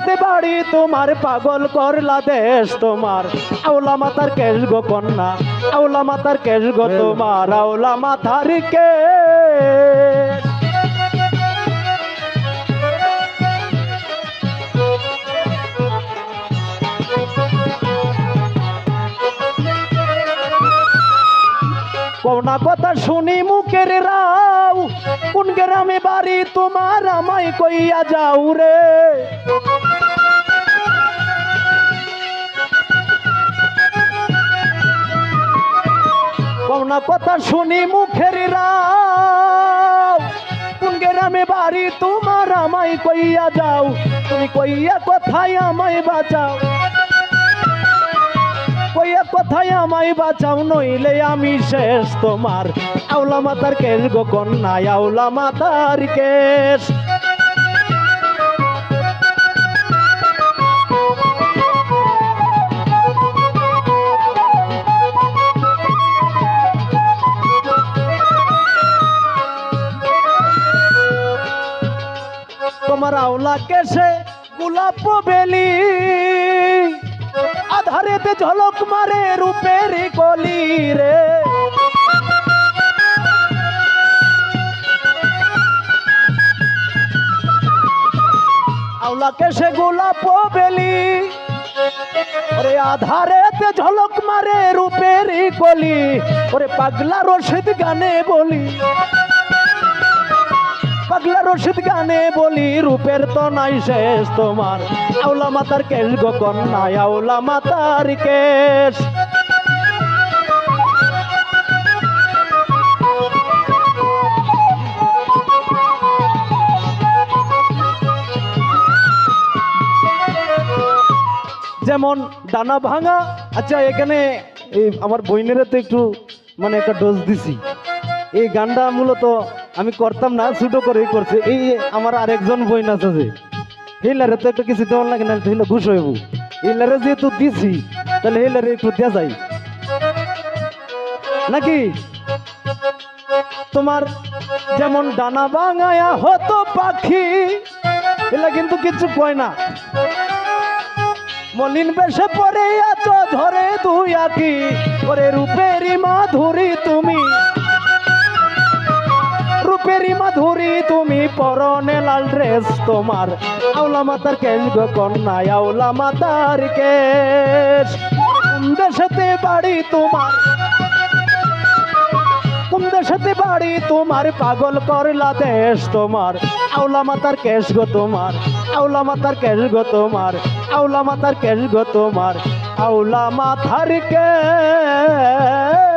দেশেতে বাড়ি তোমার পাগল করলা দেশ তোমার আউলা মাতার কেশ গো কন্যা আউলা মাতার কেশ গো তোমার আউলা মাথার কেশ কোনা কথা শুনি মুখের রাও কোন গ্রামে বাড়ি তোমার আমায় কইয়া যাও রে কোনা কথা শুনি মুখের রাও কোন গ্রামে বাড়ি তোমার আমায় কইয়া যাও তুমি কইয়া কথায় আমায় বাঁচাও কইয়া কথায় আমায় বাঁচাও নইলে আমি শেষ তোমার আউলা মাতার কেশ গো কন্যা আউলা মাতার কেশ তোমার আউলা কেশে গোলাপ বেলি আধারেতে ঝলক মারে রূপের কলি রে আউলা কেশে গোলাপ বেলি ওরে আধারেতে ঝলক মারে রূপের কলি ওরে পাগলা রশিদ গানে বলি পাগলা রশিদ গানে বলি রূপের তো নাই শেষ তোমার আউলা মাতার কেশ গো কন্যা আউলা মাতার কেশ যেমন ডানা ভাঙা আচ্ছা এখানে আমার বইনেরা তো একটু মানে একটা ডোজ দিছি এই গানটা মূলত আমি করতাম না ছোটো করেই করছে এই আমার আরেকজন বইন আছে যে হেলারে তো একটু কিছু দেওয়ার লাগে না হইলে ঘুষ হইব হেলারে যেহেতু দিছি তাহলে হেলারে একটু দেওয়া যায় নাকি তোমার যেমন ডানা ভাঙায়া হতো পাখি এলা কিন্তু কিছু কয় না মলিন বেশে পরে আছো ধরে দুই আঁকি ওরে রূপেরই মাধুরী তুমি রূপেরই মাধুরী তুমি পরনে লাল ড্রেস তোমার আউলা মাতার কেশ গো কন্যা আউলা মাতার কেশ কোন দেশেতে বাড়ি তোমার কোন দেশেতে বাড়ি তোমার পাগল করলা দেশ তোমার আউলা মাতার কেশ গো তোমার আউলা মাতার কেশ গো তোমার আউলা মাতার কেশ গো তোমার আউলা মাথার কেশ